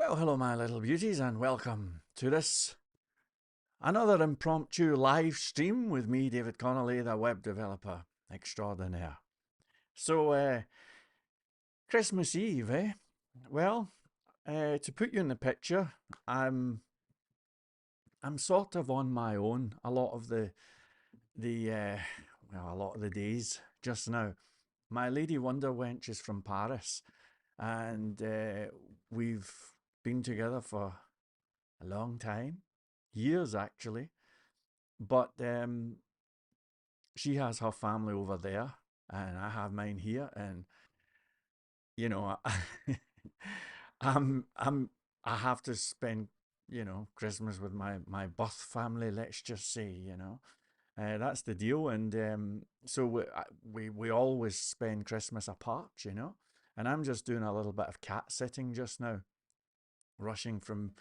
Well, hello, my little beauties, and welcome to this another impromptu live stream with me, David Connolly, the web developer extraordinaire. So, Christmas Eve, eh? Well, to put you in the picture, I'm I'm sort of on my own a lot of a lot of the days just now. My lady Wonder Wench is from Paris, and we've been together for a long time, years actually. But she has her family over there, and I have mine here. And you know, I'm I have to spend Christmas with my birth family. Let's just say, that's the deal. And so we always spend Christmas apart, And I'm just doing a little bit of cat sitting just now, rushing from.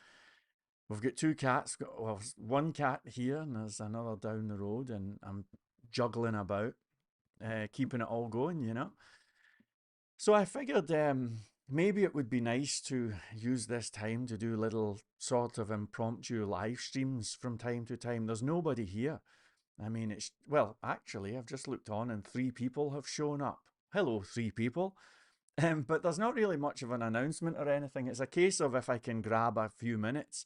We've got two cats. Well, one cat here, and there's another down the road, and I'm juggling about, keeping it all going. So I figured maybe it would be nice to use this time to do little sort of impromptu live streams from time to time. There's nobody here. I mean, well, actually, I've just looked on and three people have shown up. Hello, three people. But there's not really much of an announcement or anything. It's a case of if I can grab a few minutes.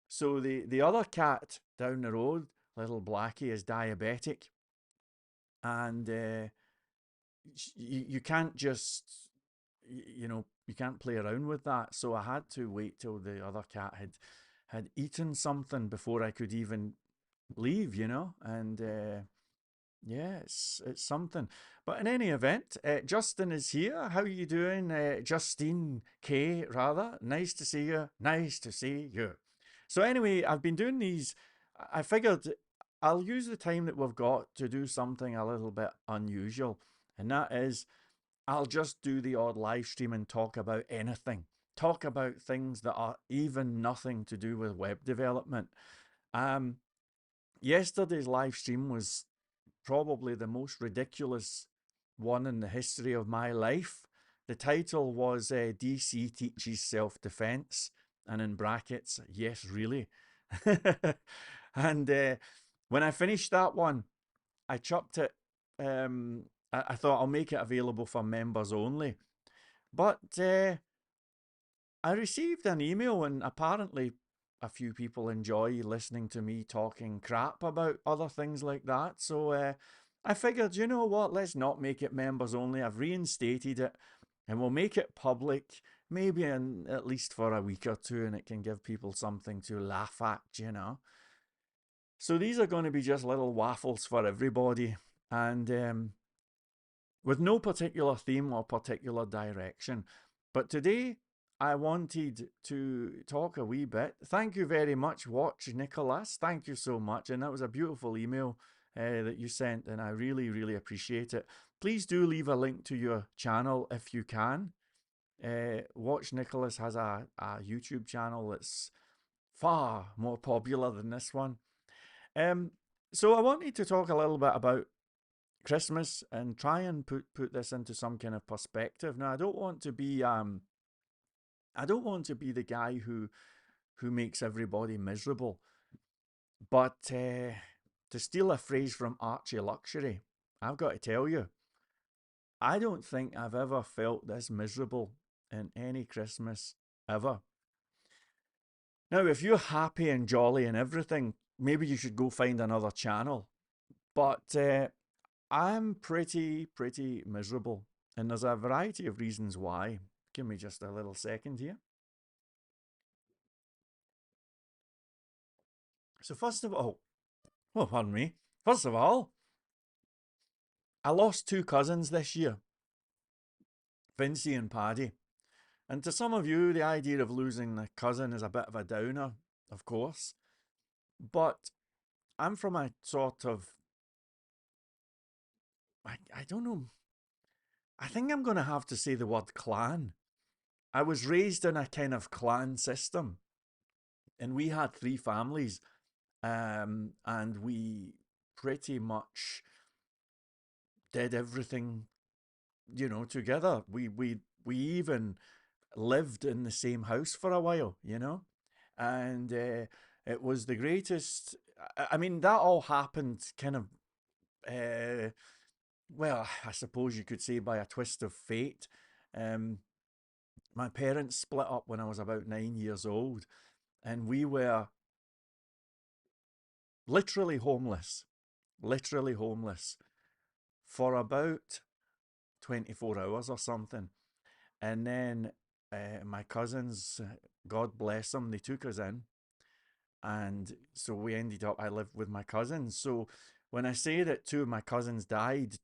So the other cat down the road, little Blackie, is diabetic, and you can't just you can't play around with that. So I had to wait till the other cat had eaten something before I could even leave. And yeah, it's something. But in any event, Justin is here. How are you doing? Justine K, rather. Nice to see you. Nice to see you. So anyway, I've been doing these. I figured I'll use the time that we've got to do something a little bit unusual. And that is, I'll just do the odd live stream and talk about anything. Talk about things that are even nothing to do with web development. Um, Yesterday's live stream was probably the most ridiculous one in the history of my life. The title was DC Teaches Self Defense, and in brackets, yes, really. And when I finished that one, I chucked it. I thought I'll make it available for members only. But I received an email, and apparently a few people enjoy listening to me talking crap about other things like that. So I figured, you know what, let's not make it members only. I've reinstated it, and we'll make it public, maybe at least for a week or two, and it can give people something to laugh at. So these are going to be just little waffles for everybody, and with no particular theme or particular direction. But today, I wanted to talk a wee bit. Thank you very much, Watch Nicholas. Thank you so much. And that was a beautiful email that you sent, and I really, really appreciate it. Please do leave a link to your channel if you can. Watch Nicholas has a YouTube channel that's far more popular than this one. Um, so I wanted to talk a little bit about Christmas and try and put this into some kind of perspective. Now, I don't want to be the guy who makes everybody miserable, but to steal a phrase from Archie Luxury, I've got to tell you, I don't think I've ever felt this miserable in any Christmas ever. Now, if you're happy and jolly and everything, maybe you should go find another channel. But I'm pretty miserable, and there's a variety of reasons why. Give me just a little second here. So first of all, oh pardon me. First of all, I lost two cousins this year, Vincy and Paddy. And to some of you, the idea of losing a cousin is a bit of a downer, of course. But I'm from a sort of, I don't know, I think I'm going to have to say the word clan. I was raised in a kind of clan system, and we had three families, and we pretty much did everything together. We even lived in the same house for a while, you know? And it was the greatest. I mean, that all happened kind of, uh, well, I suppose you could say by a twist of fate. Um, my parents split up when I was about 9 years old, and we were literally homeless, literally homeless for about 24 hours or something. And then my cousins, God bless them, they took us in. And so we ended up, I lived with my cousins. So when I say that two of my cousins died,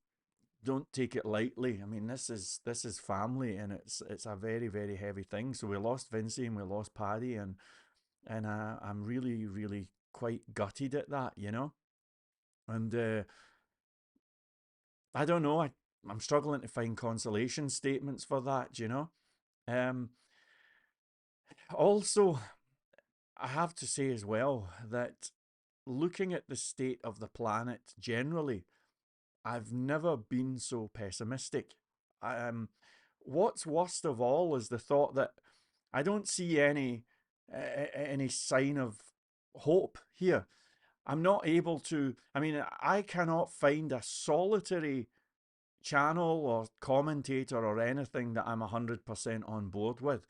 don't take it lightly. I mean, this is family, and it's a very very heavy thing. So we lost Vincy and we lost Paddy, and I'm really really quite gutted at that, you know. And I don't know. I'm struggling to find consolation statements for that, you know. Um, Also, I have to say as well that looking at the state of the planet generally, I've never been so pessimistic. Um, what's worst of all is the thought that I don't see any sign of hope here. I'm not able to. I mean, I cannot find a solitary channel or commentator or anything that I'm 100% on board with.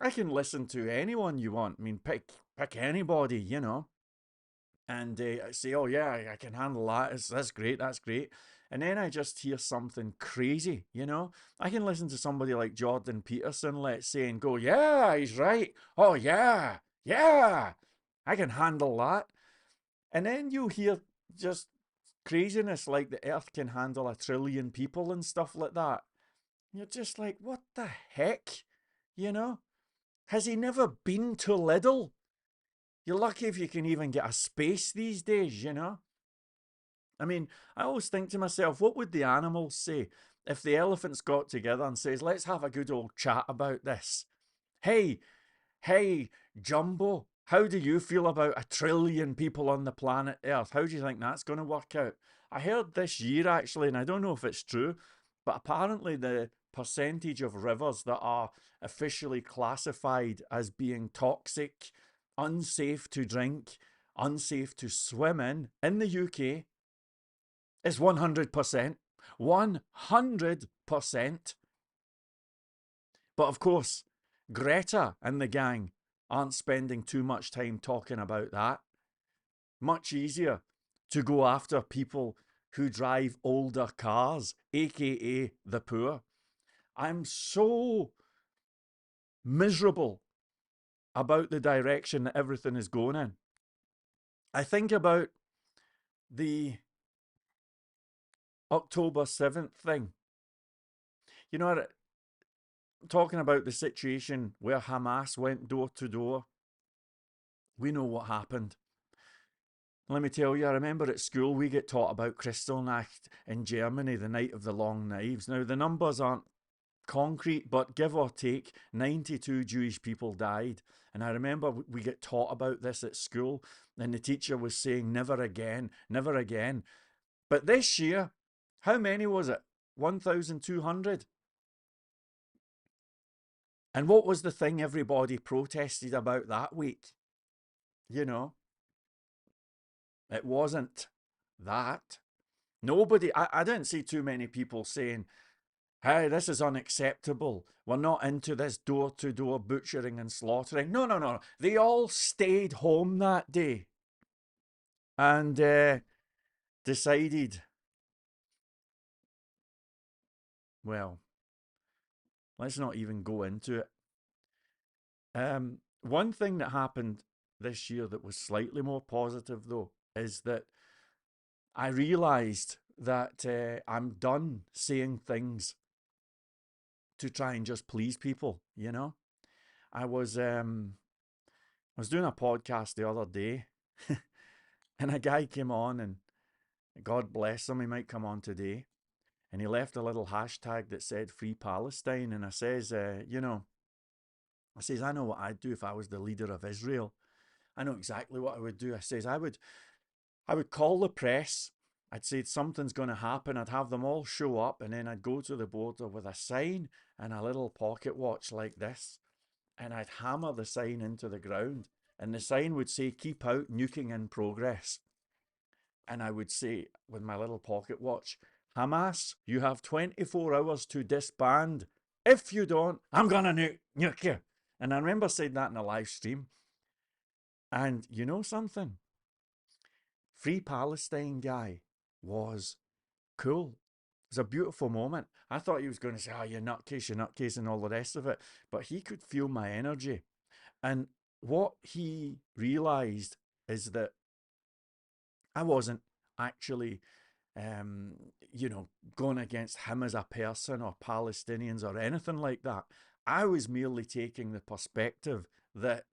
I can listen to anyone you want. I mean, pick anybody, you know, and say, "Oh yeah, I can handle that. That's great. That's great." And then I just hear something crazy, you know. I can listen to somebody like Jordan Peterson, let's say, and go, "Yeah, he's right. Oh yeah, yeah, I can handle that." And then you hear just craziness like the Earth can handle 1 trillion people and stuff like that. You're just like, what the heck, you know? Has he never been to Lidl? You're lucky if you can even get a space these days, you know? I mean, I always think to myself, what would the animals say if the elephants got together and says, let's have a good old chat about this? Hey, hey, Jumbo, how do you feel about 1 trillion people on the planet Earth? How do you think that's going to work out? I heard this year actually, and I don't know if it's true, but apparently the percentage of rivers that are officially classified as being toxic, unsafe to drink, unsafe to swim in the UK is 100%. 100%. But of course, Greta and the gang aren't spending too much time talking about that. Much easier to go after people who drive older cars, aka the poor. I'm so miserable about the direction that everything is going in. I think about the October 7th thing. You know, talking about the situation where Hamas went door to door, we know what happened. Let me tell you, I remember at school we get taught about Kristallnacht in Germany, the night of the long knives. Now, the numbers aren't concrete, but give or take, 92 Jewish people died. And I remember we get taught about this at school, and the teacher was saying, never again, never again. But this year, how many was it? 1,200. And what was the thing everybody protested about that week? You know, it wasn't that. Nobody, I didn't see too many people saying, hey, this is unacceptable. We're not into this door to door butchering and slaughtering. No, no, no. They all stayed home that day and decided, well, let's not even go into it. One thing that happened this year that was slightly more positive, though, is that I realised that I'm done saying things to try and just please people, you know? I was um I was doing a podcast the other day and a guy came on, and God bless him, he might come on today, and he left a little hashtag that said Free Palestine, and I says, I says, I know what I'd do if I was the leader of Israel. I know exactly what I would do. I says, I would call the press. I'd say something's going to happen. I'd have them all show up, and then I'd go to the border with a sign and a little pocket watch like this. and I'd hammer the sign into the ground, and the sign would say, "Keep out, nuking in progress." And I would say, with my little pocket watch, "Hamas, you have 24 hours to disband. If you don't, I'm going to nuke you." And I remember saying that in a live stream. And you know something? Free Palestine guy was cool. It was a beautiful moment. I thought he was going to say, "Oh, you nutcase," and all the rest of it. But he could feel my energy. And what he realized is that I wasn't actually, um, you know, going against him as a person or Palestinians or anything like that. I was merely taking the perspective that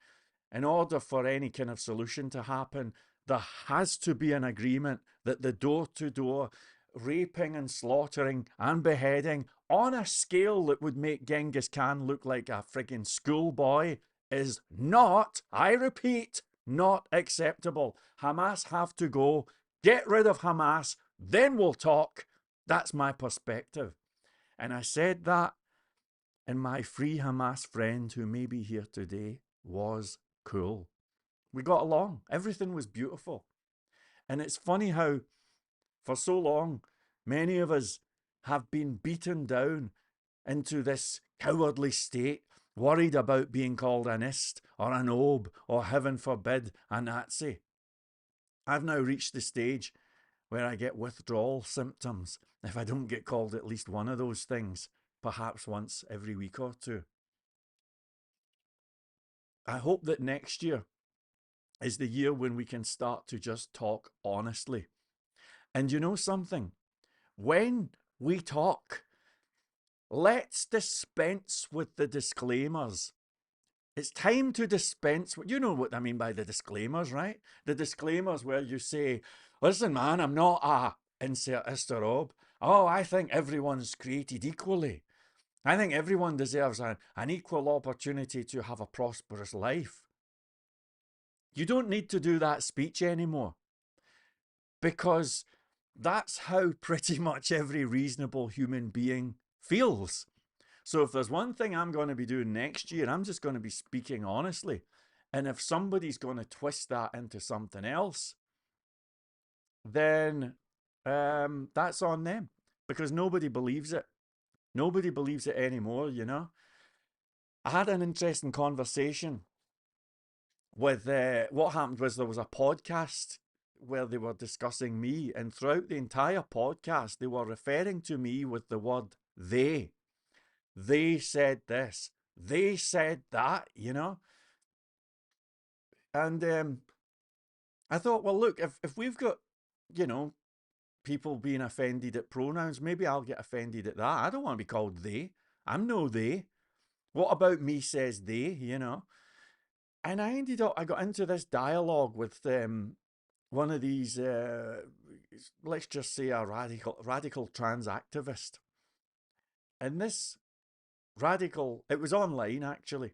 in order for any kind of solution to happen, there has to be an agreement that the door to door raping and slaughtering and beheading on a scale that would make Genghis Khan look like a frigging schoolboy is not, I repeat, not acceptable. Hamas have to go. Get rid of Hamas, then we'll talk. That's my perspective. And I said that, and my free Hamas friend, who may be here today, was cool. We got along. Everything was beautiful. And it's funny how, for so long, many of us have been beaten down into this cowardly state, worried about being called an ist or an obe or, heaven forbid, a Nazi. I've now reached the stage where I get withdrawal symptoms if I don't get called at least one of those things, perhaps once every week or two. I hope that next year is the year when we can start to just talk honestly. And you know something? When we talk, let's dispense with the disclaimers. It's time to dispense. You know what I mean by the disclaimers, right? The disclaimers where you say, "Listen, man, I'm not a insert istorob. Oh, I think everyone's created equally. I think everyone deserves an equal opportunity to have a prosperous life." You don't need to do that speech anymore, because that's how pretty much every reasonable human being feels. So if there's one thing I'm going to be doing next year, I'm just going to be speaking honestly. And if somebody's going to twist that into something else, then that's on them, because nobody believes it. Nobody believes it anymore, you know. I had an interesting conversation with what happened was there was a podcast where they were discussing me, and throughout the entire podcast, they were referring to me with the word they. They said this, they said that, you know. And I thought, well, look, if we've got, you know, people being offended at pronouns, maybe I'll get offended at that. I don't want to be called they. I'm no they. What about me says they, you know? And I got into this dialogue with one of these, let's just say a radical trans activist. And this radical, it was online actually,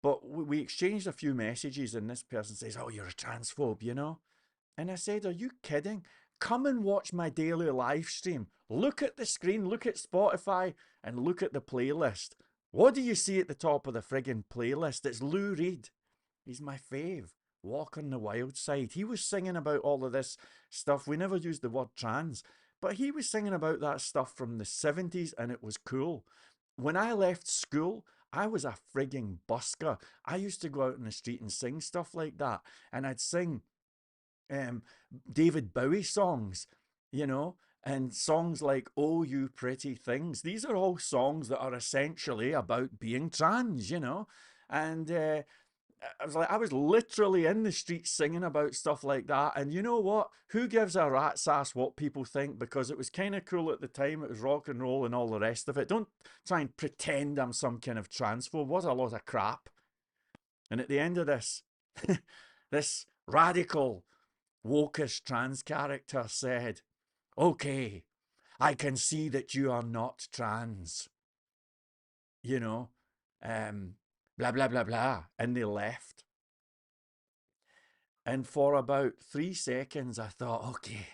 but we exchanged a few messages, and this person says, "Oh, you're a transphobe, you know?" And I said, "Are you kidding? Come and watch my daily live stream. Look at the screen, look at Spotify, and look at the playlist. What do you see at the top of the friggin' playlist? It's Lou Reed. He's my fave. Walk on the Wild Side." He was singing about all of this stuff. We never used the word trans, but he was singing about that stuff from the 70s, and it was cool. When I left school, I was a frigging busker. I used to go out in the street and sing stuff like that. And I'd sing um, David Bowie songs, you know, and songs like "Oh You Pretty Things." These are all songs that are essentially about being trans, you know. And I was literally in the streets singing about stuff like that. And you know what? Who gives a rat's ass what people think? Because it was kind of cool at the time. It was rock and roll and all the rest of it. Don't try and pretend I'm some kind of transphobe. What a lot of crap. And at the end of this, this radical wokish trans character said, "Okay, I can see that you are not trans, you know, um, blah, blah, blah, blah." And they left. And for about 3 seconds, I thought, okay,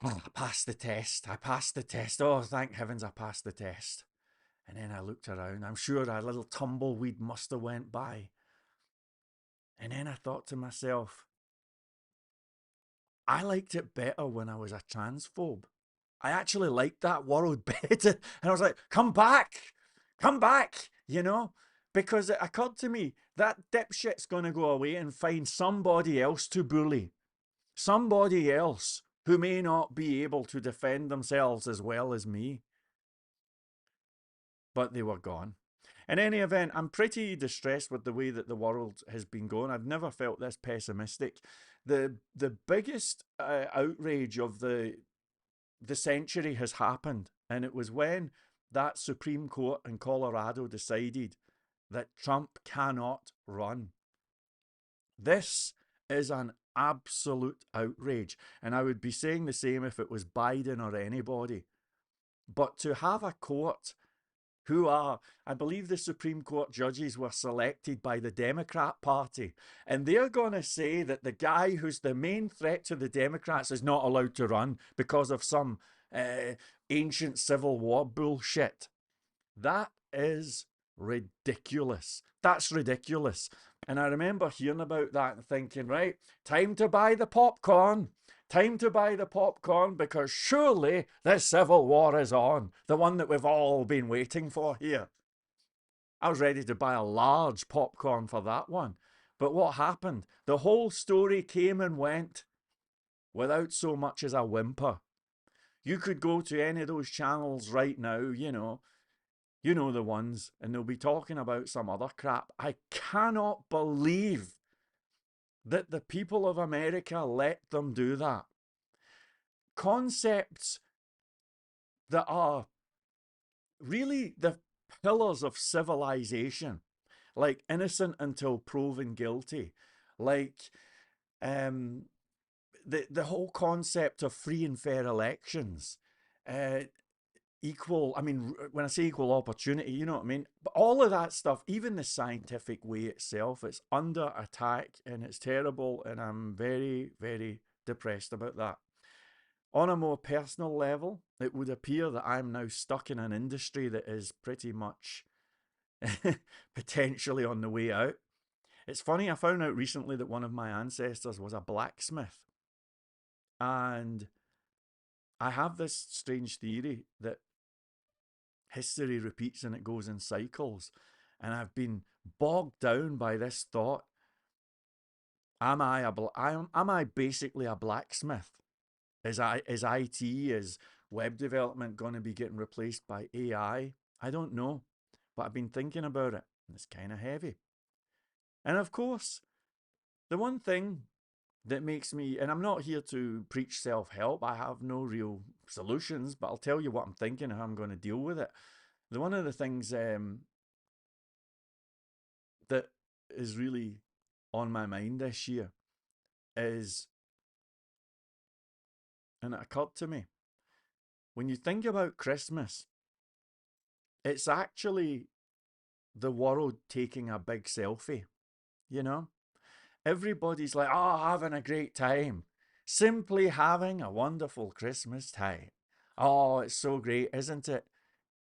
oh, I passed the test. I passed the test. Oh, thank heavens I passed the test. And then I looked around. I'm sure a little tumbleweed must have went by. And then I thought to myself, I liked it better when I was a transphobe. I actually liked that world better. And I was like, come back, because it occurred to me that dipshit's going to go away and find somebody else to bully, somebody else who may not be able to defend themselves as well as me. But they were gone. In any event, I'm pretty distressed with the way that the world has been going. I've never felt this pessimistic. The biggest outrage of the century has happened, and it was when that Supreme Court in Colorado decided that Trump cannot run. This is an absolute outrage, and I would be saying the same if it was Biden or anybody. But to have a court who are, I believe the Supreme Court judges were selected by the Democrat Party, and they're going to say that the guy who's the main threat to the Democrats is not allowed to run because of some ancient Civil War bullshit. That is ridiculous. That's ridiculous. And I remember hearing about that and thinking, right, time to buy the popcorn. Time to buy the popcorn because surely this Civil War is on. The one that we've all been waiting for here. I was ready to buy a large popcorn for that one. But what happened? The whole story came and went without so much as a whimper. You could go to any of those channels right now, you know the ones, and they'll be talking about some other crap. I cannot believe that the people of America let them do that. Concepts that are really the pillars of civilization, like innocent until proven guilty, like the whole concept of free and fair elections, uh, equal, I mean, when I say equal opportunity, you know what I mean? But all of that stuff, even the scientific way itself, it's under attack and it's terrible. And I'm very, very depressed about that. On a more personal level, it would appear that I'm now stuck in an industry that is pretty much potentially on the way out. It's funny, I found out recently that one of my ancestors was a blacksmith. And I have this strange theory that history repeats and it goes in cycles. And I've been bogged down by this thought: am I basically a blacksmith? Is IT, is web development going to be getting replaced by AI? I don't know, but I've been thinking about it, and it's kind of heavy. And of course, the one thing that makes me, and I'm not here to preach self help. I have no real solutions, but I'll tell you what I'm thinking and how I'm going to deal with it. The one of the things that is really on my mind this year is, and it occurred to me, when you think about Christmas, it's actually the world taking a big selfie, you know? Everybody's like, oh, having a great time. Simply having a wonderful Christmas time. Oh, it's so great, isn't it?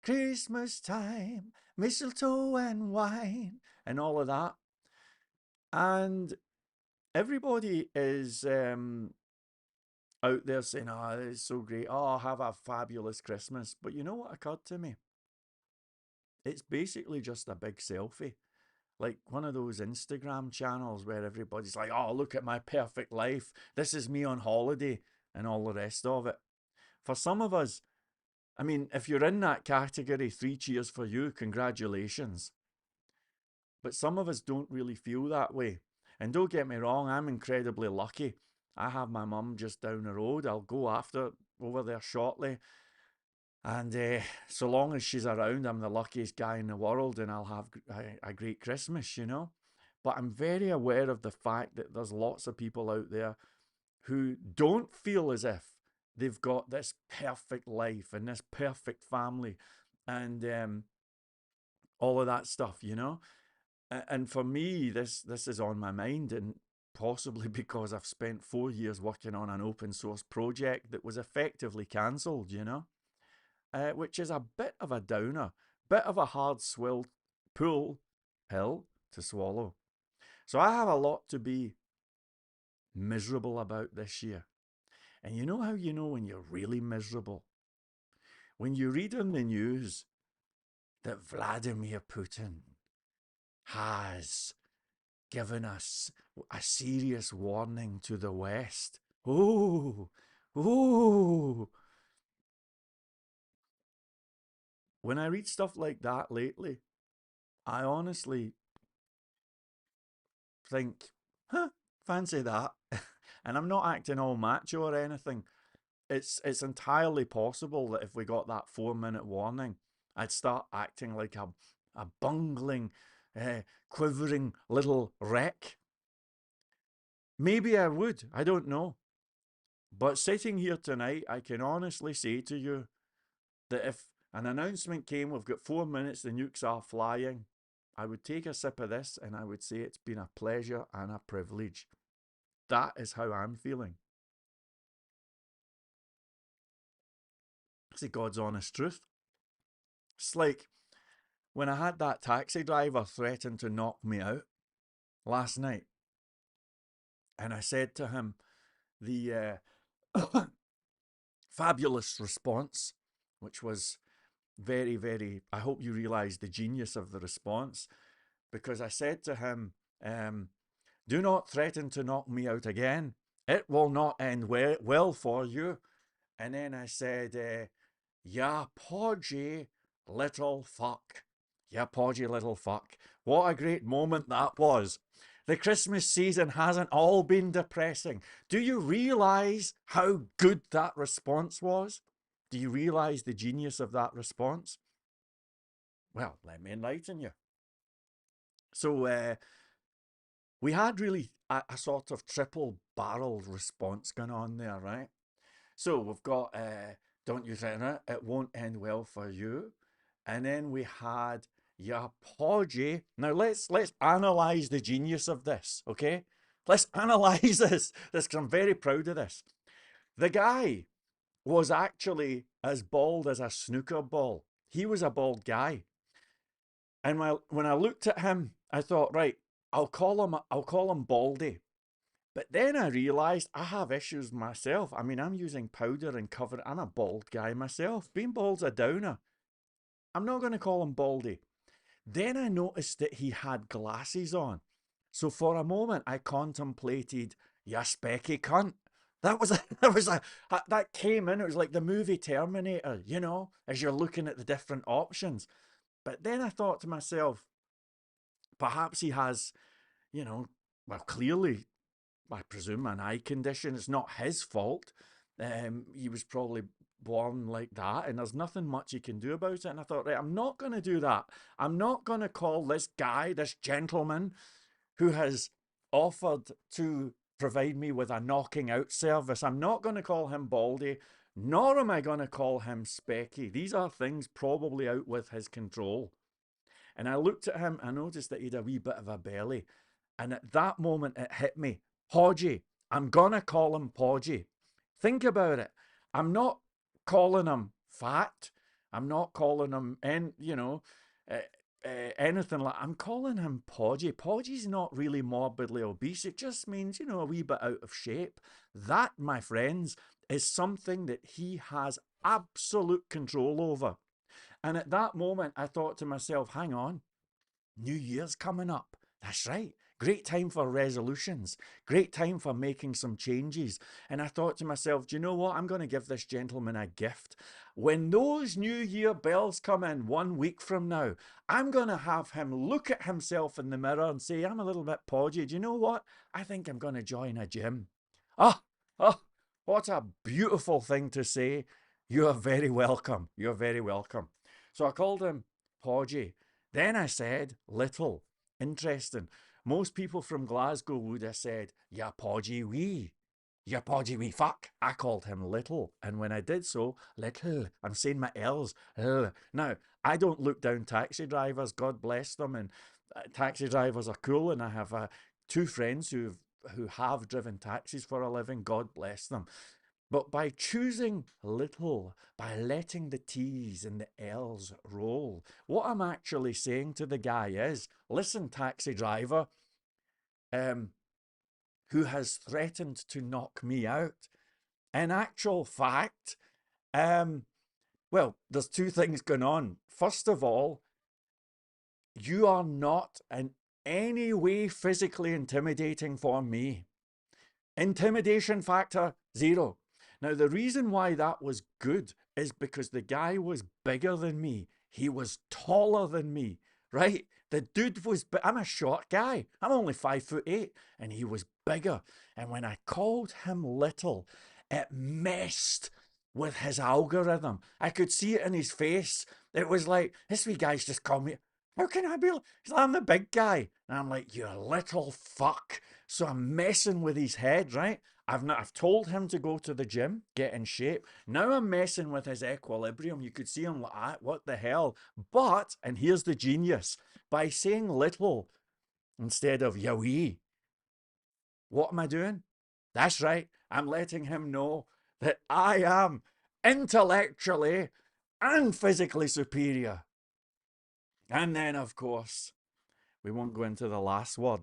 Christmas time, mistletoe and wine, and all of that. And everybody is out there saying, oh, it's so great. Oh, have a fabulous Christmas. But you know what occurred to me? It's basically just a big selfie. Like one of those Instagram channels where everybody's like, oh, look at my perfect life. This is me on holiday and all the rest of it. For some of us, I mean, if you're in that category, three cheers for you, congratulations. But some of us don't really feel that way. And don't get me wrong, I'm incredibly lucky. I have my mum just down the road. I'll go after over there shortly. And so long as she's around, I'm the luckiest guy in the world and I'll have a great Christmas, you know? But I'm very aware of the fact that there's lots of people out there who don't feel as if they've got this perfect life and this perfect family and all of that stuff, you know? And for me, this is on my mind, and possibly because I've spent 4 years working on an open source project that was effectively cancelled, you know? Which is a bit of a downer. bit of a hard swill pull pill to swallow. So I have a lot to be miserable about this year. And you know how you know when you're really miserable? When you read on the news that Vladimir Putin has given us a serious warning to the West. Oh, oh. When I read stuff like that lately, I honestly think, huh, fancy that. And I'm not acting all macho or anything. It's entirely possible that if we got that 4 minute warning, I'd start acting like a bungling, quivering little wreck. Maybe I would, I don't know. But sitting here tonight, I can honestly say to you that if an announcement came, we've got 4 minutes, the nukes are flying, I would take a sip of this and I would say it's been a pleasure and a privilege. That is how I'm feeling. It's the God's honest truth. It's like when I had that taxi driver threaten to knock me out last night, and I said to him, the fabulous response, which was very, very, I hope you realise the genius of the response, because I said to him, do not threaten to knock me out again. It will not end well for you. And then I said, ya podgy little fuck. Ya podgy little fuck. What a great moment that was. The Christmas season hasn't all been depressing. Do you realise how good that response was? Do you realise the genius of that response? Well, let me enlighten you. So, we had really a sort of triple barreled response going on there, right? So we've got Don't You Think It Won't End Well For You. And then we had Ya Podgy. Now let's analyze the genius of this, okay? Let's analyze this because I'm very proud of this. The guy was actually as bald as a snooker ball. He was a bald guy. And when I looked at him, I thought, right, I'll call him Baldy. But then I realised I have issues myself. I mean, I'm using powder and cover. I'm a bald guy myself. Being bald's a downer. I'm not going to call him Baldy. Then I noticed that he had glasses on. So for a moment, I contemplated, ya specky cunt. That was a, that came in. It was like the movie Terminator, as you're looking at the different options. But then I thought to myself, perhaps he has, you know, well, clearly I presume, an eye condition. It's not his fault. He was probably born like that, and there's nothing much he can do about it. And I thought, right, I'm not going to do that. I'm not going to call this guy, this gentleman, who has offered to provide me with a knocking out service. I'm not going to call him Baldy, nor am I going to call him Specky. These are things probably out with his control. And I looked at him, I noticed that he had a wee bit of a belly. And at that moment, it hit me. Podgy. I'm going to call him Podgy. Think about it. I'm not calling him fat. I'm not calling him, uh, anything like. I'm calling him Podgy. Podgy's not really morbidly obese. It just means, a wee bit out of shape. That, my friends, is something that he has absolute control over. And at that moment, I thought to myself, hang on, New Year's coming up. That's right. Great time for resolutions. Great time for making some changes. And I thought to myself, do you know what? I'm going to give this gentleman a gift. When those New Year bells come in 1 week from now, I'm going to have him look at himself in the mirror and say, I'm a little bit podgy. Do you know what? I think I'm going to join a gym. Ah, ah, what a beautiful thing to say. You're very welcome. You're very welcome. So I called him Podgy. Then I said little. Interesting. Most people from Glasgow would have said, ya podgy wee. Ya podgy wee fuck. I called him little. And when I did so, little, I'm saying my L's. Now, I don't look down taxi drivers, God bless them. And taxi drivers are cool. And I have two friends who have driven taxis for a living, God bless them. But by choosing little, by letting the T's and the L's roll, what I'm actually saying to the guy is, listen, taxi driver, um, who has threatened to knock me out. In actual fact, um, well, there's two things going on. First of all, you are not in any way physically intimidating for me. Intimidation factor zero. Now, the reason why that was good is because the guy was bigger than me. He was taller than me, right? The dude was, I'm a short guy. I'm only 5'8", and he was bigger. And when I called him little, it messed with his algorithm. I could see it in his face. It was like, this wee guy's just called me. How can I be? I'm the big guy. And I'm like, you little fuck. So I'm messing with his head, right? I've told him to go to the gym, get in shape. Now I'm messing with his equilibrium. You could see him like, what the hell? But, and here's the genius, by saying little instead of yowie, what am I doing? That's right. I'm letting him know that I am intellectually and physically superior. And then, of course, we won't go into the last word.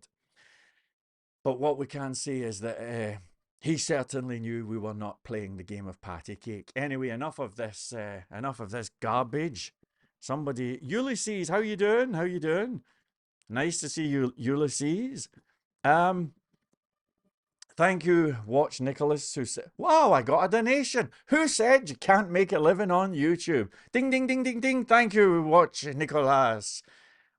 But what we can say is that he certainly knew we were not playing the game of patty cake. Anyway, enough of this. Enough of this garbage. Somebody, Ulysses, how you doing? How you doing? Nice to see you, Ulysses. Um, Thank you, Watch Nicholas, who said, wow, I got a donation. Who said you can't make a living on YouTube? Ding, ding, ding, ding, ding. Thank you, Watch Nicholas,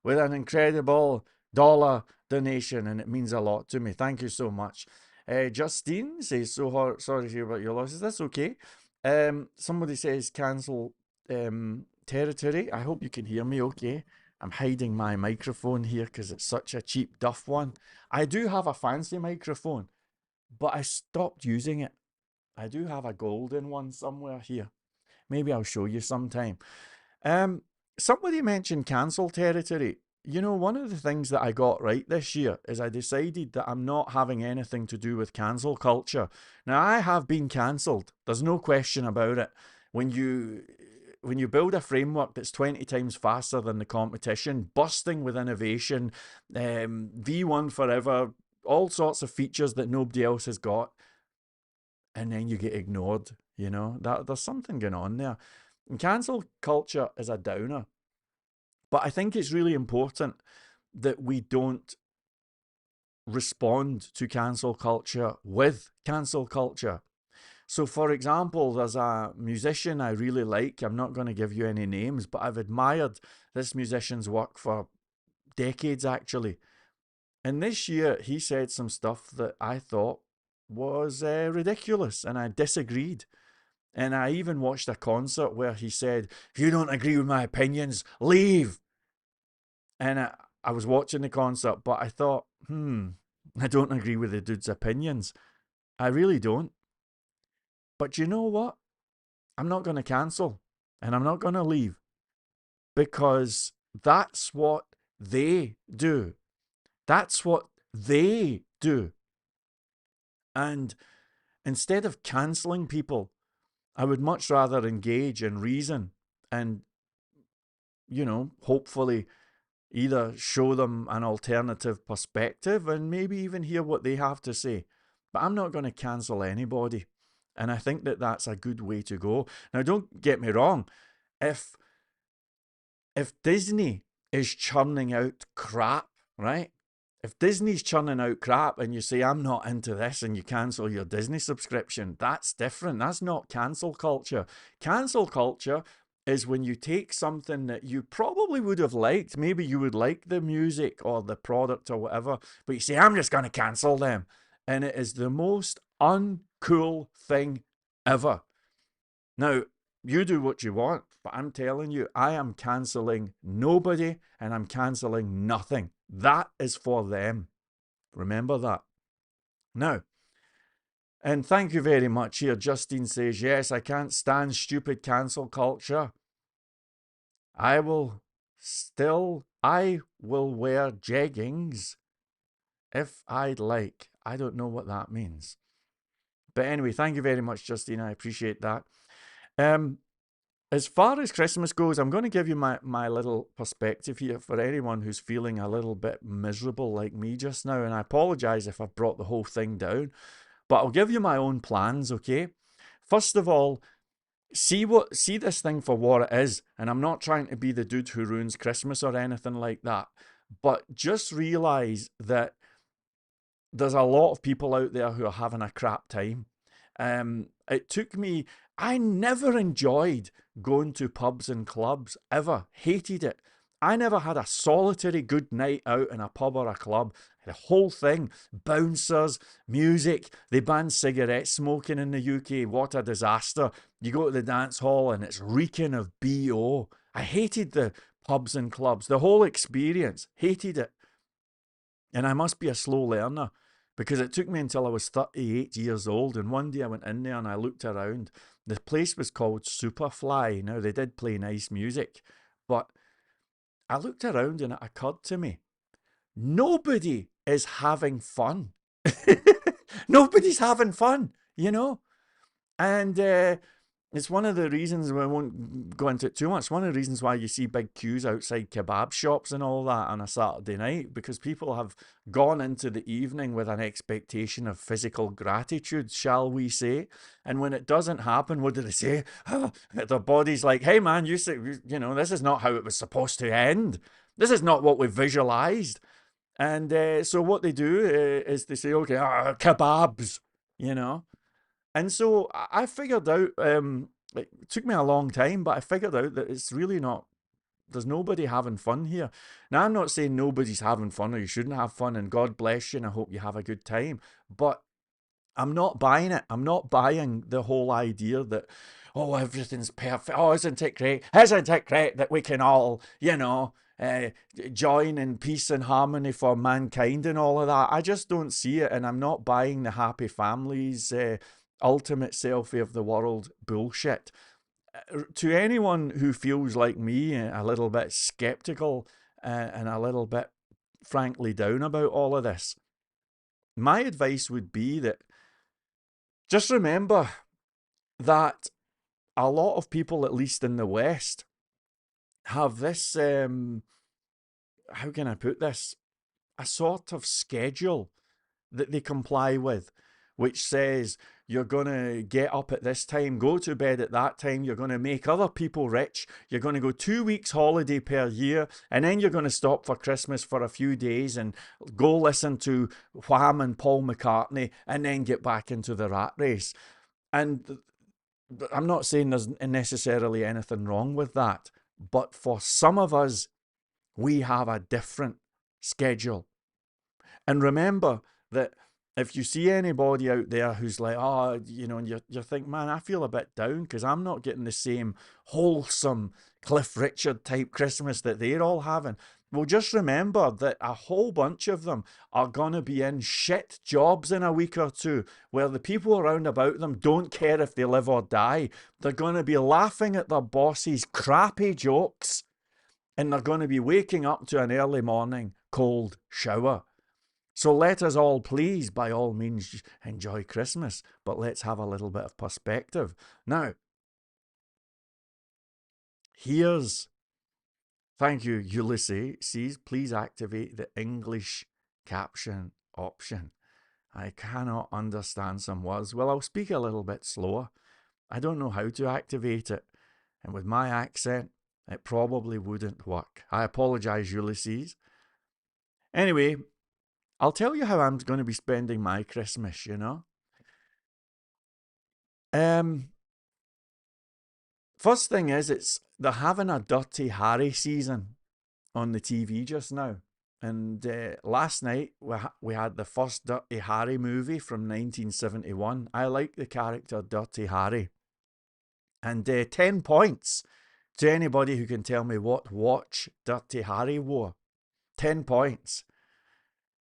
with an incredible dollar donation, and it means a lot to me. Thank you so much. Justine says, sorry to hear about your losses. That's okay. Somebody says cancel territory. I hope you can hear me okay. I'm hiding my microphone here because it's such a cheap duff one. I do have a fancy microphone, but I stopped using it. I do have a golden one somewhere here. Maybe I'll show you sometime. Um, Somebody mentioned cancel territory. You know, one of the things that I got right this year is I decided that I'm not having anything to do with cancel culture. Now, I have been cancelled. There's no question about it. When you when you build a framework that's 20 times faster than the competition, bursting with innovation, V1 forever, all sorts of features that nobody else has got, and then you get ignored, that there's something going on there. And cancel culture is a downer. But I think it's really important that we don't respond to cancel culture with cancel culture. So, for example, there's a musician I really like. I'm not going to give you any names, but I've admired this musician's work for decades, actually. And this year, he said some stuff that I thought was ridiculous, and I disagreed. And I even watched a concert where he said, if you don't agree with my opinions, leave. And I was watching the concert, but I thought, I don't agree with the dude's opinions. I really don't. But you know what? I'm not going to cancel and I'm not going to leave because that's what they do. That's what they do. And instead of cancelling people, I would much rather engage in reason and, hopefully either show them an alternative perspective and maybe even hear what they have to say. But I'm not going to cancel anybody. And I think that that's a good way to go. Now, don't get me wrong. If Disney is churning out crap, right? If Disney's churning out crap and you say, I'm not into this, and you cancel your Disney subscription, that's different. That's not cancel culture. Cancel culture is when you take something that you probably would have liked. Maybe you would like the music or the product or whatever, but you say, I'm just going to cancel them. And it is the most uncool thing ever. Now, you do what you want, but I'm telling you, I am cancelling nobody and I'm cancelling nothing. That is for them. Remember that. Now, and thank you very much here. Justine says, yes, I can't stand stupid cancel culture. I will wear jeggings if I'd like. I don't know what that means. But anyway, thank you very much, Justine. I appreciate that. Um, as far as Christmas goes, I'm going to give you my little perspective here for anyone who's feeling a little bit miserable like me just now. And I apologize if I've brought the whole thing down, but I'll give you my own plans, okay? First of all, see this thing for what it is. And I'm not trying to be the dude who ruins Christmas or anything like that. But just realize that there's a lot of people out there who are having a crap time. It took me, I never enjoyed going to pubs and clubs ever, hated it. I never had a solitary good night out in a pub or a club. The whole thing, bouncers, music, they banned cigarette smoking in the UK. What a disaster. You go to the dance hall and it's reeking of BO. I hated the pubs and clubs, the whole experience, hated it. And I must be a slow learner because it took me until I was 38 years old. And one day I went in there and I looked around. The place was called Superfly. Now, they did play nice music, but I looked around and it occurred to me nobody is having fun. Nobody's having fun, you know? And it's one of the reasons, we won't go into it too much, one of the reasons why you see big queues outside kebab shops and all that on a Saturday night, because people have gone into the evening with an expectation of physical gratitude, shall we say. And when it doesn't happen, what do they say? Their body's like, hey man, this is not how it was supposed to end. This is not what we visualized. And so what they do is they say, okay, kebabs, you know. And so I figured out, it took me a long time, but I figured out that it's really not, there's nobody having fun here. Now, I'm not saying nobody's having fun or you shouldn't have fun, and God bless you, and I hope you have a good time. But I'm not buying it. I'm not buying the whole idea that, oh, everything's perfect. Oh, isn't it great? Isn't it great that we can all, uh, join in peace and harmony for mankind and all of that? I just don't see it. And I'm not buying the happy families, ultimate selfie of the world bullshit. To anyone who feels like me, a little bit skeptical and a little bit, frankly, down about all of this, my advice would be that just remember that a lot of people, at least in the West, have this, how can I put this? A sort of schedule that they comply with, which says you're going to get up at this time, go to bed at that time, you're going to make other people rich, you're going to go 2 weeks holiday per year, and then you're going to stop for Christmas for a few days and go listen to Wham and Paul McCartney, and then get back into the rat race. And I'm not saying there's necessarily anything wrong with that, but for some of us, we have a different schedule. And remember that if you see anybody out there who's like, oh, and you're thinking, man, I feel a bit down because I'm not getting the same wholesome Cliff Richard type Christmas that they're all having. Well, just remember that a whole bunch of them are going to be in shit jobs in a week or two where the people around about them don't care if they live or die. They're going to be laughing at their boss's crappy jokes, and they're going to be waking up to an early morning cold shower. So let us all please, by all means, enjoy Christmas, but let's have a little bit of perspective. Now, here's, thank you, Ulysses. Please activate the English caption option. I cannot understand some words. Well, I'll speak a little bit slower. I don't know how to activate it. And with my accent, it probably wouldn't work. I apologize, Ulysses. Anyway, I'll tell you how I'm going to be spending my Christmas. Um, First thing is, they're having a Dirty Harry season on the TV just now. And last night we had the first Dirty Harry movie from 1971. I like the character Dirty Harry. And 10 points to anybody who can tell me what watch Dirty Harry wore. 10 points.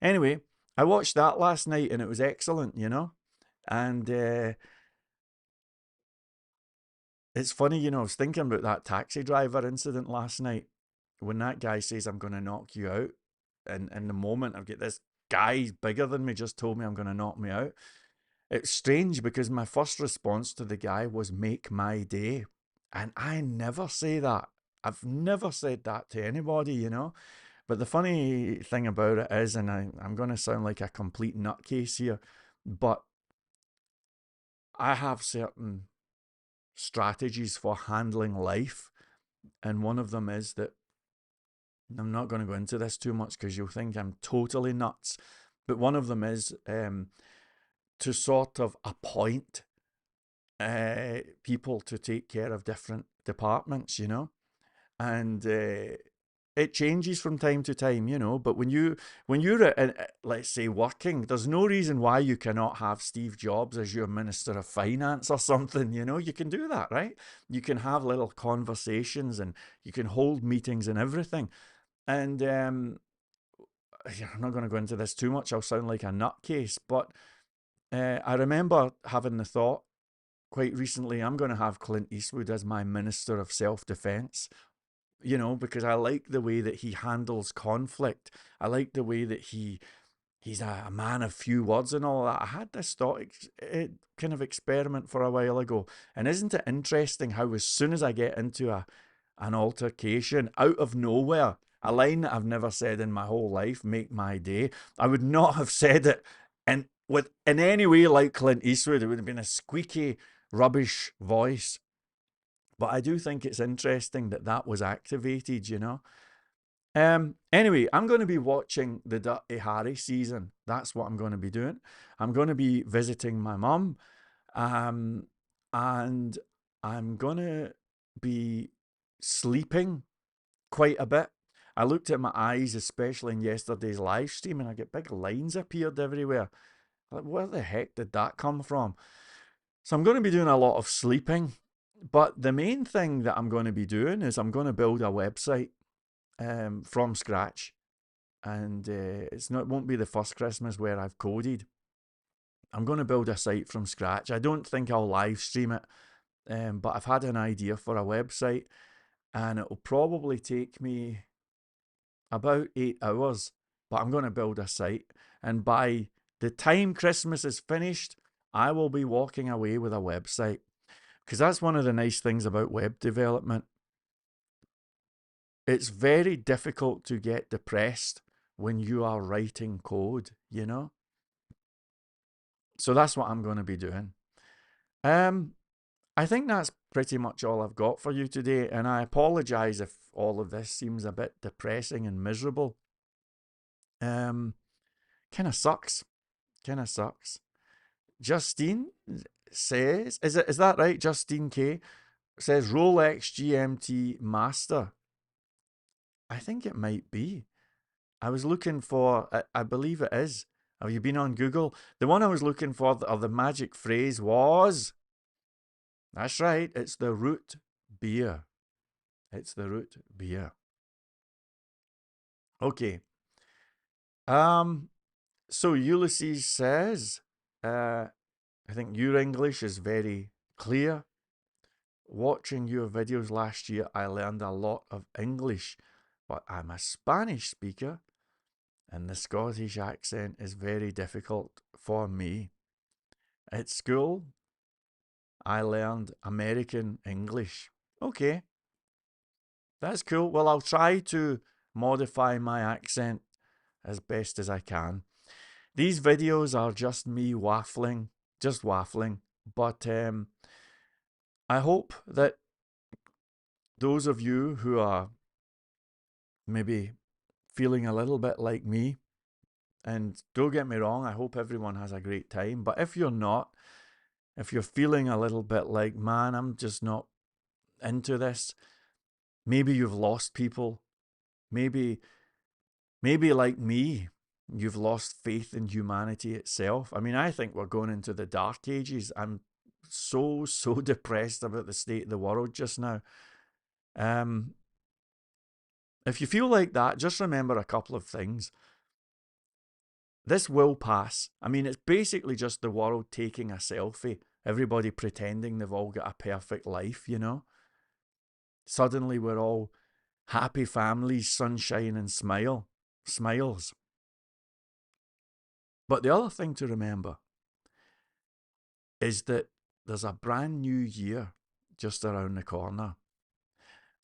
Anyway, I watched that last night and it was excellent. And it's funny, I was thinking about that taxi driver incident last night when that guy says, I'm going to knock you out. And in the moment, I've got this guy bigger than me just told me I'm going to knock me out. It's strange because my first response to the guy was "make my day," and I never say that. I've never said that to anybody, you know. But the funny thing about it is, and I'm going to sound like a complete nutcase here, but I have certain strategies for handling life, and one of them is that I'm not going to go into this too much because you'll think I'm totally nuts. But one of them is to sort of appoint people to take care of different departments, you know, and it changes from time to time, you know. But when you're let's say working, there's no reason why you cannot have Steve Jobs as your Minister of Finance or something. You know, you can do that, right? You can have little conversations and you can hold meetings and everything. And I'm not going to go into this too much. I'll sound like a nutcase, but I remember having the thought quite recently, I'm going to have Clint Eastwood as my Minister of Self Defense, you know, because I like the way that he handles conflict. I like the way that he's a man of few words and all that. I had this thought kind of experiment for a while ago. And isn't it interesting how as soon as I get into an altercation out of nowhere, a line that I've never said in my whole life, make my day, I would not have said it in any way like Clint Eastwood. It would have been a squeaky, rubbish voice. But I do think it's interesting that that was activated, you know. Anyway, I'm going to be watching the Dirty Harry season. That's what I'm going to be doing. I'm going to be visiting my mum, um, and I'm going to be sleeping quite a bit. I looked at my eyes, especially in yesterday's live stream, and I get big lines appeared everywhere. Like, where the heck did that come from? So I'm going to be doing a lot of sleeping. But the main thing that I'm going to be doing is I'm going to build a website from scratch, and it won't be the first Christmas where I've coded. I'm going to build a site from scratch. I don't think I'll live stream it, but I've had an idea for a website, and it will probably take me about 8 hours. But I'm going to build a site, and by the time Christmas is finished, I will be walking away with a website. Because that's one of the nice things about web development. It's very difficult to get depressed when you are writing code, you know? So that's what I'm going to be doing. Um, I think that's pretty much all I've got for you today, and I apologize if all of this seems a bit depressing and miserable. Um, kind of sucks. Kind of sucks. Justine says, is that right? Justine K says Rolex GMT Master. I think it might be. I was looking for, I believe it is. Have you been on Google? The one I was looking for, or the magic phrase was, that's right, it's the root beer. It's the root beer. Okay. Um, so Ulysses says, I think your English is very clear. Watching your videos last year, I learned a lot of English, but I'm a Spanish speaker, and the Scottish accent is very difficult for me. At school, I learned American English. Okay, that's cool. Well, I'll try to modify my accent as best as I can. These videos are just me waffling, just waffling. But I hope that those of you who are maybe feeling a little bit like me, and don't get me wrong, I hope everyone has a great time. But if you're not, if you're feeling a little bit like, man, I'm just not into this, maybe you've lost people. Maybe like me, you've lost faith in humanity itself. I mean, I think we're going into the dark ages. I'm so depressed about the state of the world just now. Um, if you feel like that, just remember a couple of things. This will pass. I mean, it's basically just the world taking a selfie, everybody pretending they've all got a perfect life, you know? Suddenly we're all happy families, sunshine and smiles. But the other thing to remember is that there's a brand new year just around the corner.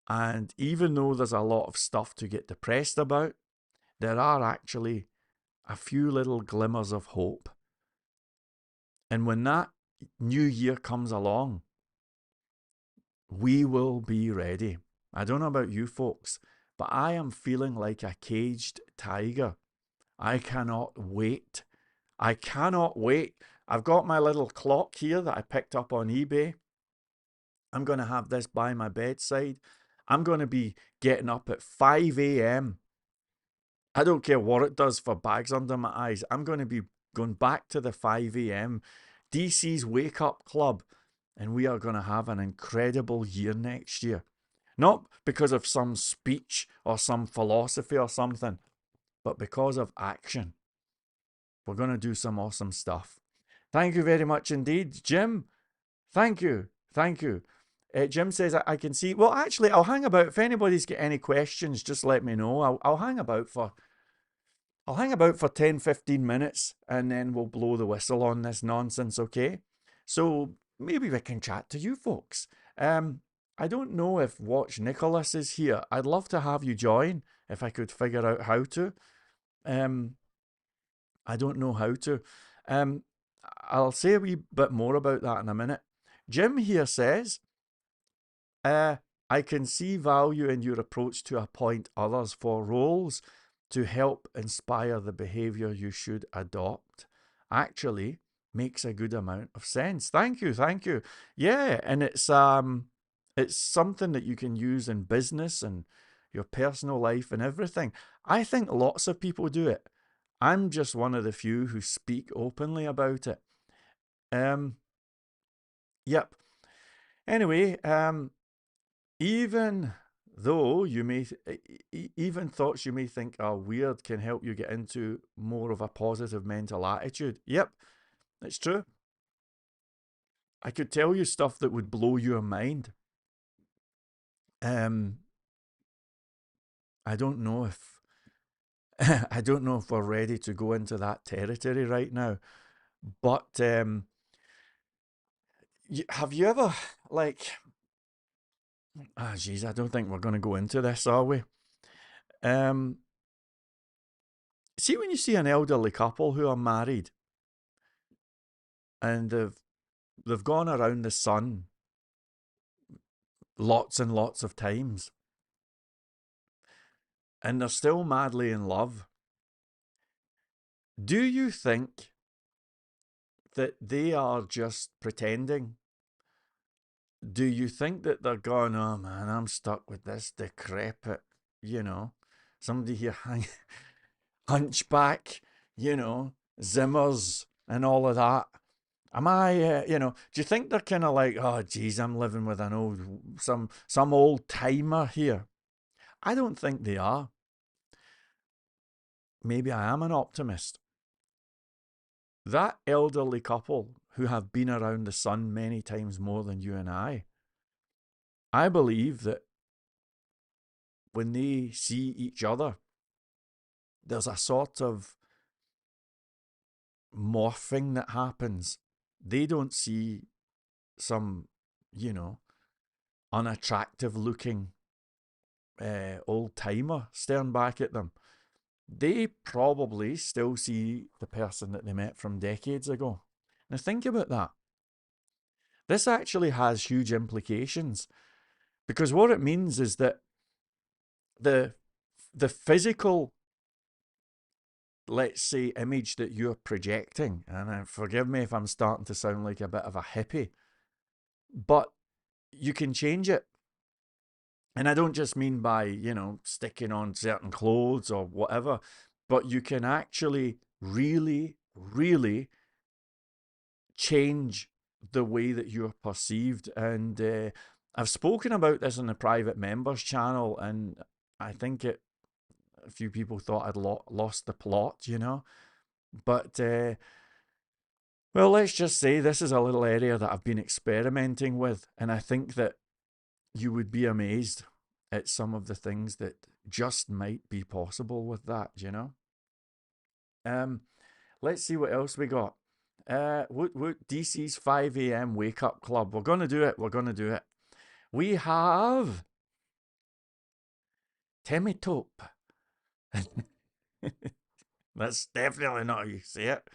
And even though there's a lot of stuff to get depressed about, there are actually a few little glimmers of hope. And when that new year comes along, we will be ready. I don't know about you folks, but I am feeling like a caged tiger. I cannot wait. I cannot wait. I've got my little clock here that I picked up on eBay. I'm going to have this by my bedside. I'm going to be getting up at 5 a.m. I don't care what it does for bags under my eyes. I'm going to be going back to the 5 a.m. DC's Wake Up Club, and we are going to have an incredible year next year. Not because of some speech or some philosophy or something, but because of action. We're going to do some awesome stuff. Thank you very much indeed, Jim. Thank you. Thank you. Jim says I can see. Well, actually, I'll hang about. If anybody's got any questions, just let me know. I'll hang about for 10, 15 minutes and then we'll blow the whistle on this nonsense, okay? So maybe we can chat to you folks. I don't know if Watch Nicholas is here. I'd love to have you join if I could figure out how to. I don't know how to. Um, I'll say a wee bit more about that in a minute. Jim here says, I can see value in your approach to appoint others for roles to help inspire the behavior you should adopt. Actually, makes a good amount of sense. Thank you, thank you. Yeah, and it's something that you can use in business and your personal life and everything. I think lots of people do it. I'm just one of the few who speak openly about it. Yep. Anyway, even though you may, even thoughts you may think are weird can help you get into more of a positive mental attitude. Yep, it's true. I could tell you stuff that would blow your mind. Um, I don't know if I don't know if we're ready to go into that territory right now. But have you ever like? Ah, geez, I don't think we're going to go into this, are we? Um, See when you see an elderly couple who are married and they've gone around the sun lots and lots of times and they're still madly in love. Do you think that they are just pretending? Do you think that they're going, oh man, I'm stuck with this decrepit, you know, somebody here hunchback, Zimmers and all of that? Am I, do you think they're kind of like, oh, geez, I'm living with some old timer here? I don't think they are. Maybe I am an optimist. That elderly couple who have been around the sun many times more than you and I believe that when they see each other, there's a sort of morphing that happens. They don't see some, you know, unattractive looking old timer staring back at them. They probably still see the person that they met from decades ago. Now, think about that. This actually has huge implications because what it means is that the the physical, let's say, image that you're projecting, and forgive me if I'm starting to sound like a bit of a hippie, but you can change it. And I don't just mean by, sticking on certain clothes or whatever, but you can actually really, really change the way that you're perceived. And I've spoken about this on the private members channel, and I think a few people thought I'd lost the plot. But, well, let's just say this is a little area that I've been experimenting with, and I think that you would be amazed at some of the things that just might be possible with that. Um, let's see what else we got. DC's 5 a.m. wake up club. We're gonna do it. We're gonna do it. We have Timmy Tope. That's definitely not how you say it.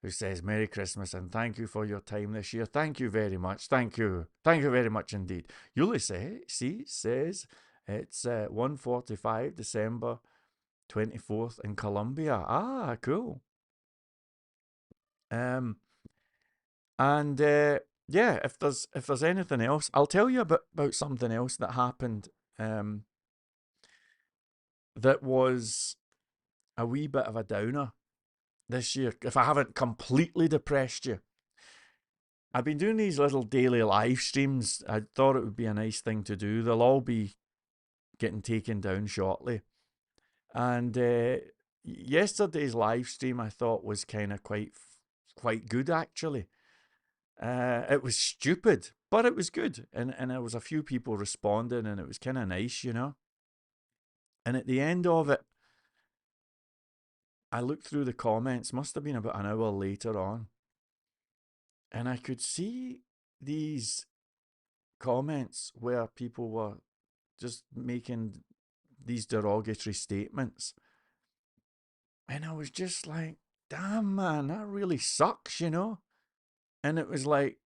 Who says Merry Christmas and thank you for your time this year. Thank you very much. Thank you. Thank you very much indeed. Says it's 1:45 December 24th in Colombia. Ah, cool. Um and yeah, if there's anything else, I'll tell you about something else that happened um that was a wee bit of a downer this year. If I haven't completely depressed you. I've been doing these little daily live streams. I thought it would be a nice thing to do. They'll all be getting taken down shortly. And yesterday's live stream I thought was kind of quite good actually. It was stupid, but it was good, and there was a few people responding, and it was kind of nice, you know. And at the end of it, I looked through the comments. Must have been about an hour later on, and I could see these comments where people were just making these derogatory statements. And I was just like, damn, man, that really sucks, you know? And it was like,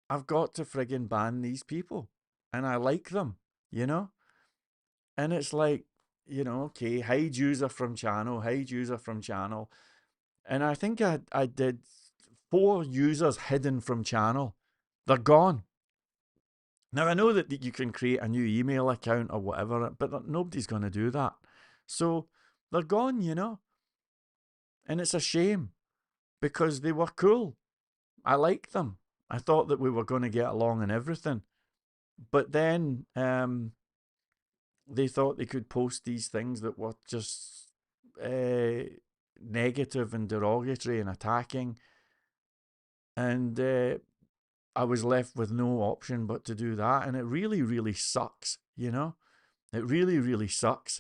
I've got to friggin' ban these people. And I like them, you know? And it's like, okay, hide user from channel, hide user from channel. And I think I did 4 users hidden from channel. They're gone. Now, I know that you can create a new email account or whatever, but nobody's going to do that. So they're gone, you know? And it's a shame because they were cool. I liked them. I thought that we were going to get along and everything. But then they thought they could post these things that were just negative and derogatory and attacking. And I was left with no option but to do that. And it really, really sucks, you know? It really, really sucks.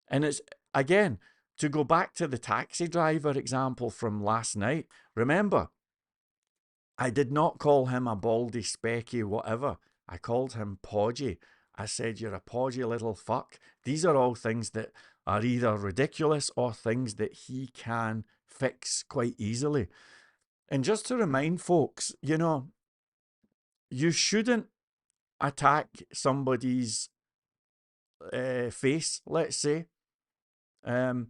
And it's, again, to go back to the taxi driver example from last night, remember, I did not call him a baldy, specky, whatever. I called him podgy. I said, you're a podgy little fuck. These are all things that are either ridiculous or things that he can fix quite easily. And just to remind folks, you shouldn't attack somebody's face, let's say. Um,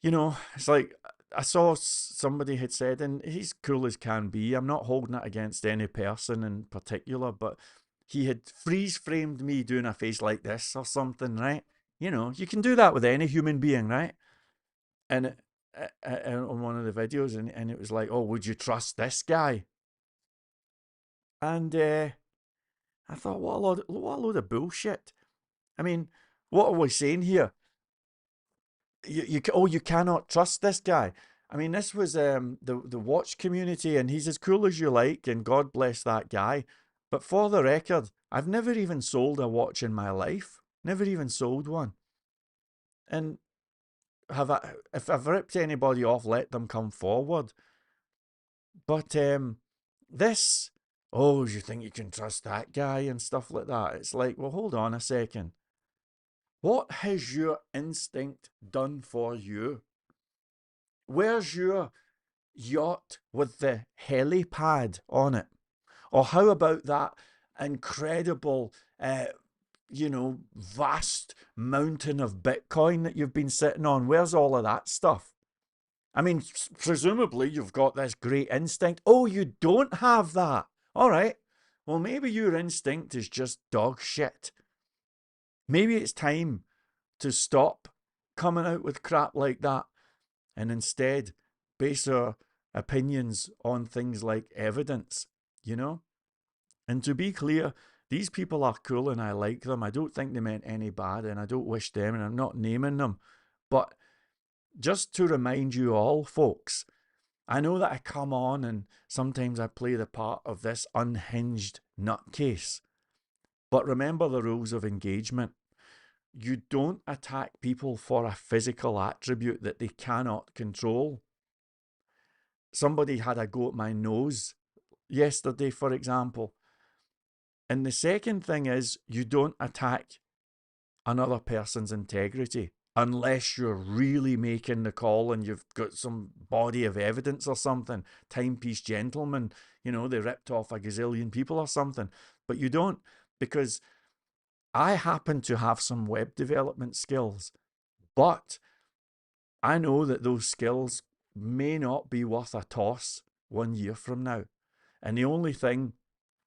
it's like I saw somebody had said, and he's cool as can be. I'm not holding it against any person in particular, but he had freeze framed me doing a face like this or something, right? You can do that with any human being, right? And on one of the videos, and it was like, oh, would you trust this guy? And I thought, what a load of bullshit. I mean, what are we saying here? You cannot trust this guy. I mean, this was the watch community, and he's as cool as you like, and God bless that guy. But for the record, I've never even sold a watch in my life. Never even sold one. And if I've ripped anybody off, let them come forward. But this, oh, you think you can trust that guy and stuff like that? It's like, well, hold on a second. What has your instinct done for you? Where's your yacht with the helipad on it? Or how about that incredible, vast mountain of Bitcoin that you've been sitting on? Where's all of that stuff? I mean, presumably you've got this great instinct. Oh, you don't have that. All right. Well, maybe your instinct is just dog shit. Maybe it's time to stop coming out with crap like that and instead base our opinions on things like evidence, you know? And to be clear, these people are cool and I like them. I don't think they meant any bad and I don't wish them, and I'm not naming them. But just to remind you all, folks, I know that I come on and sometimes I play the part of this unhinged nutcase. But remember the rules of engagement. You don't attack people for a physical attribute that they cannot control. somebody had a go at my nose yesterday, for example. And the second thing is, you don't attack another person's integrity unless you're really making the call and you've got some body of evidence or something. Timepiece gentlemen, they ripped off a gazillion people or something. But you don't, because I happen to have some web development skills, but I know that those skills may not be worth a toss 1 year from now. And the only thing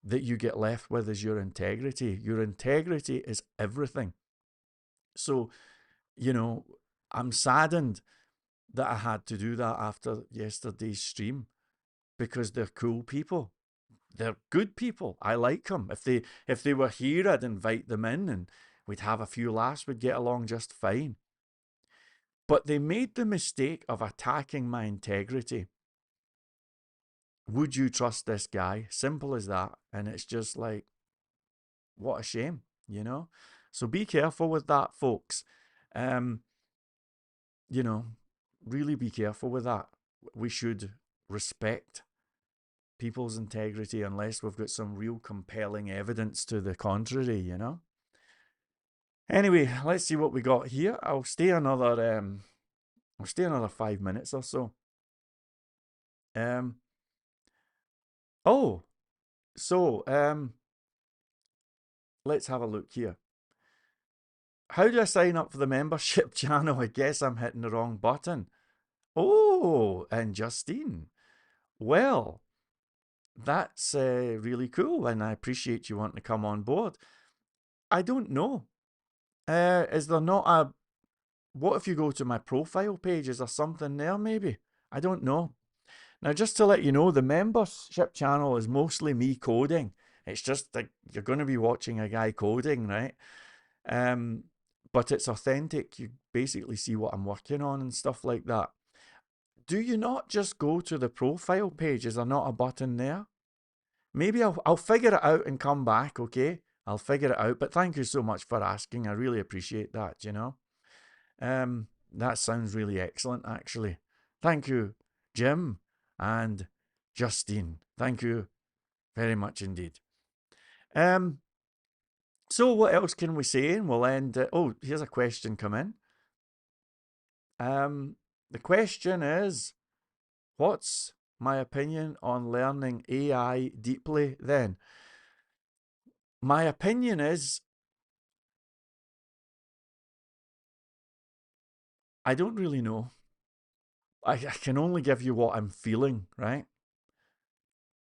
that you get left with is your integrity. Your integrity is everything. So, you know, I'm saddened that I had to do that after yesterday's stream because they're cool people. They're good people. I like them. If they were here, I'd invite them in and we'd have a few laughs. We'd get along just fine. But they made the mistake of attacking my integrity. Would you trust this guy? Simple as that. And it's just like, what a shame. So be careful with that, folks. Um, you know, really be careful with that. We should respect people's integrity unless we've got some real compelling evidence to the contrary. Anyway, let's see what we got here. I'll stay another 5 minutes or so. Um oh, so let's have a look here. How do I sign up for the membership channel? I guess I'm hitting the wrong button. Oh, and Justine. Well, that's really cool, and I appreciate you wanting to come on board. I don't know. Is there not a. What if you go to my profile page? Is there something there, maybe? I don't know. Now, just to let you know, the membership channel is mostly me coding. It's just like you're going to be watching a guy coding, right? Um, but it's authentic. You basically see what I'm working on and stuff like that. Do you not just go to the profile page? Is there not a button there? Maybe I'll figure it out and come back, okay? I'll figure it out. But thank you so much for asking. I really appreciate that. That sounds really excellent, actually. Thank you, Jim and Justine. Thank you very much indeed. So what else can we say? And we'll end. Oh, here's a question come in. The question is, what's my opinion on learning AI deeply then? My opinion is, I don't really know. I can only give you what I'm feeling, right?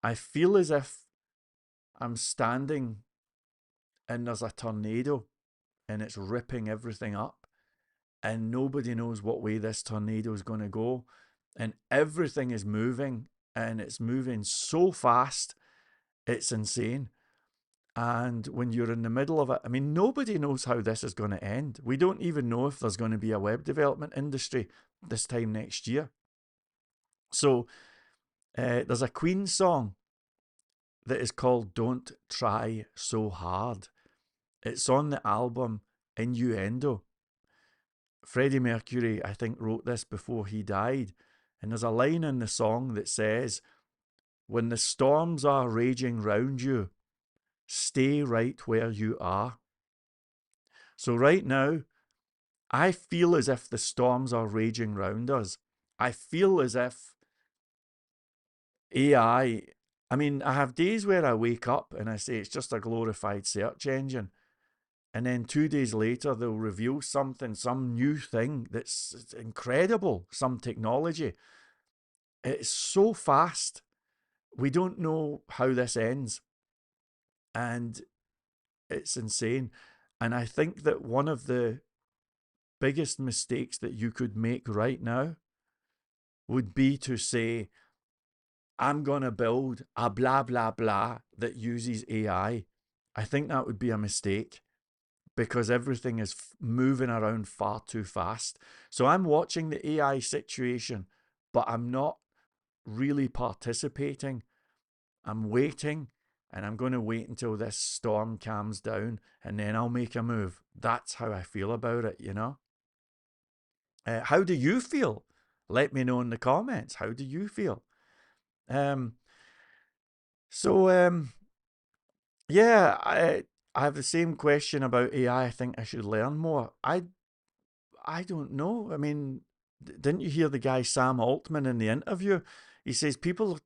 I feel as if I'm standing and there's a tornado and it's ripping everything up, and nobody knows what way this tornado is going to go, and everything is moving, and it's moving so fast, it's insane. And when you're in the middle of it, I mean, nobody knows how this is going to end. We don't even know if there's going to be a web development industry this time next year. So there's a Queen song that is called Don't Try So Hard. It's on the album Innuendo. Freddie Mercury, I think, wrote this before he died. And there's a line in the song that says, when the storms are raging round you, stay right where you are. So right now, I feel as if the storms are raging round us. I feel as if I mean, I have days where I wake up and I say it's just a glorified search engine. And then 2 days later, they'll reveal something, some new thing that's incredible, some technology. It's so fast. We don't know how this ends. And it's insane. And I think that one of the biggest mistakes that you could make right now would be to say, I'm going to build a blah, blah, blah that uses AI. I think that would be a mistake because everything is moving around far too fast. So I'm watching the AI situation, but I'm not really participating. I'm waiting, and I'm going to wait until this storm calms down, and then I'll make a move. That's how I feel about it. How do you feel? Let me know in the comments. How do you feel? Um, so yeah, I have the same question about AI. I think I should learn more. I don't know. I mean, didn't you hear the guy Sam Altman in the interview? He says people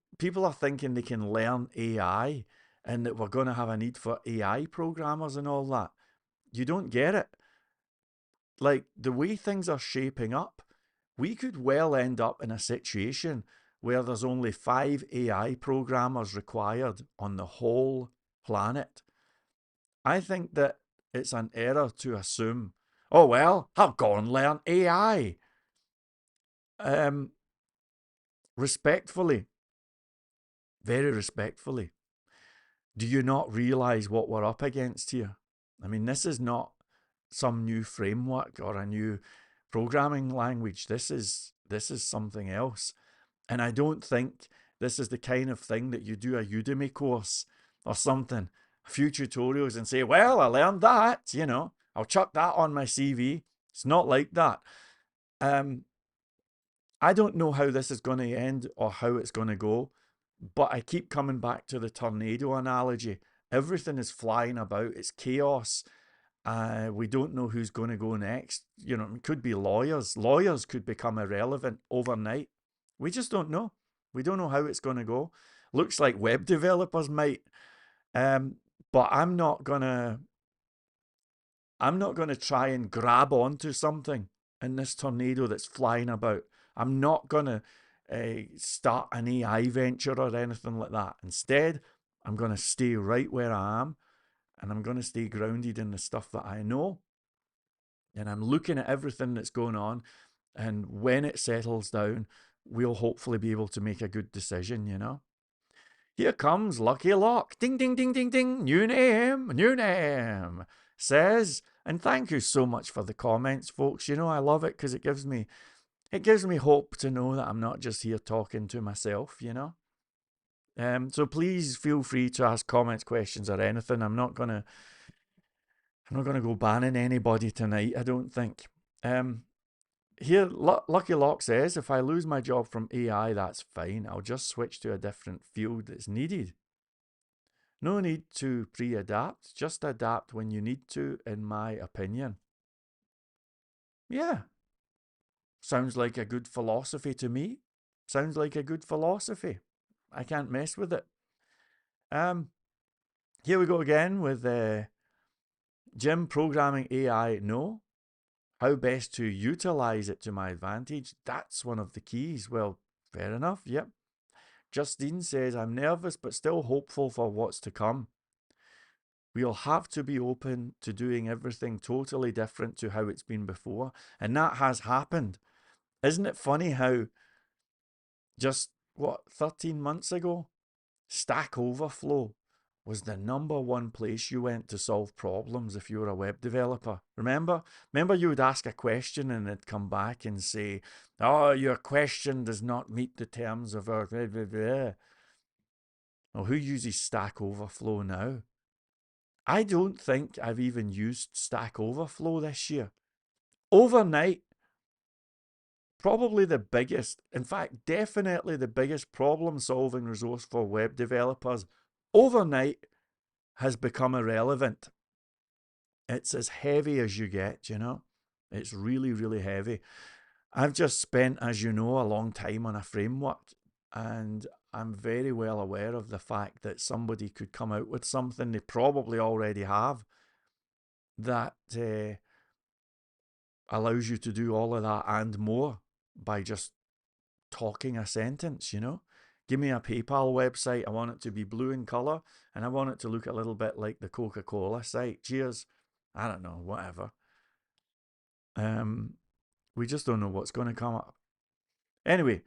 are thinking they can learn AI and that we're going to have a need for AI programmers and all that. You don't get it. Like the way things are shaping up, we could well end up in a situation where there's only 5 AI programmers required on the whole planet. I think that it's an error to assume, oh, well, I'll go and learn AI. Um, Respectfully, very respectfully, do you not realize what we're up against here? I mean, this is not some new framework or a new programming language. This is something else. And I don't think this is the kind of thing that you do a Udemy course or something, a few tutorials and say, well, I learned that. I'll chuck that on my CV. It's not like that. Um, I don't know how this is going to end or how it's going to go, but I keep coming back to the tornado analogy. Everything is flying about, it's chaos. We don't know who's going to go next. It could be lawyers. Lawyers could become irrelevant overnight. We just don't know. We don't know how it's going to go. Looks like web developers might. Um, but I'm not gonna try and grab onto something in this tornado that's flying about. I'm not gonna start an AI venture or anything like that. Instead, I'm gonna stay right where I am, and I'm gonna stay grounded in the stuff that I know. And I'm looking at everything that's going on. And when it settles down, we'll hopefully be able to make a good decision. Here comes Lucky Lock. Ding, ding, ding, ding, ding. New name, new name. Says, and thank you so much for the comments, folks. I love it because it gives me hope to know that I'm not just here talking to myself. So please feel free to ask comments, questions, or anything. I'm not gonna go banning anybody tonight. I don't think. Um, Here, Lucky Lock says, if I lose my job from AI, that's fine. I'll just switch to a different field that's needed. No need to pre adapt, just adapt when you need to, in my opinion. Yeah, sounds like a good philosophy to me. Sounds like a good philosophy. I can't mess with it. Um, Here we go again with Jim programming AI. No. How best to utilize it to my advantage? That's one of the keys. Well, fair enough. Yep. Justine says, I'm nervous but still hopeful for what's to come. We'll have to be open to doing everything totally different to how it's been before. And that has happened. Isn't it funny how just, 13 months ago, Stack Overflow was the number one place you went to solve problems if you were a web developer. Remember? Remember you would ask a question and it'd come back and say, oh, your question does not meet the terms of our blah, blah, blah. Well, who uses Stack Overflow now? I don't think I've even used Stack Overflow this year. Overnight, probably the biggest, in fact, definitely the biggest problem solving resource for web developers overnight has become irrelevant. It's as heavy as you get. It's really, really heavy. I've just spent, as you know, a long time on a framework, and I'm very well aware of the fact that somebody could come out with something they probably already have that allows you to do all of that and more by just talking a sentence. Give me a PayPal website. I want it to be blue in color and I want it to look a little bit like the Coca-Cola site. Cheers. I don't know, whatever. Um, we just don't know what's going to come up. Anyway,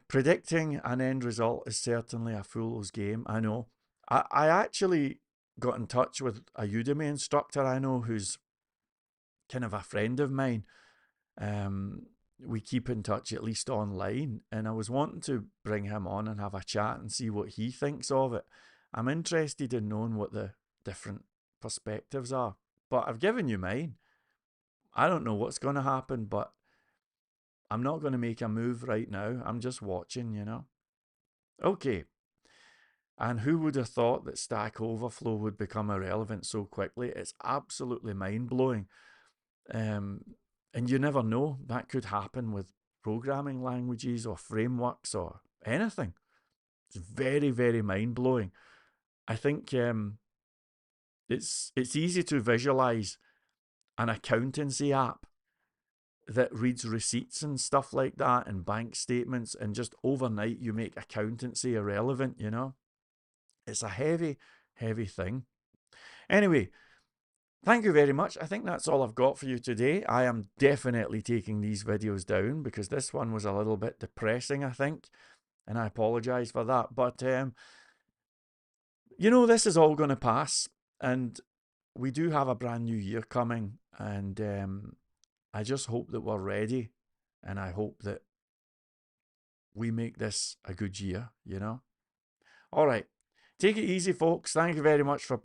predicting an end result is certainly a fool's game. I know. I actually got in touch with a Udemy instructor I know who's kind of a friend of mine. Um, we keep in touch at least online, and I was wanting to bring him on and have a chat and see what he thinks of it. I'm interested in knowing what the different perspectives are, but I've given you mine. I don't know what's going to happen, but I'm not going to make a move right now. I'm just watching, you know. Okay. And who would have thought that Stack Overflow would become irrelevant so quickly? It's absolutely mind blowing. Um, and you never know, that could happen with programming languages or frameworks or anything. It's very, very mind blowing. I think it's easy to visualize an accountancy app that reads receipts and stuff like that and bank statements, and just overnight you make accountancy irrelevant, you know? It's a heavy, heavy thing. Anyway, thank you very much. I think that's all I've got for you today. I am definitely taking these videos down because this one was a little bit depressing, I think, and I apologize for that. But, you know, this is all going to pass, and we do have a brand new year coming, and I just hope that we're ready, and I hope that we make this a good year, you know? All right. Take it easy, folks. Thank you very much for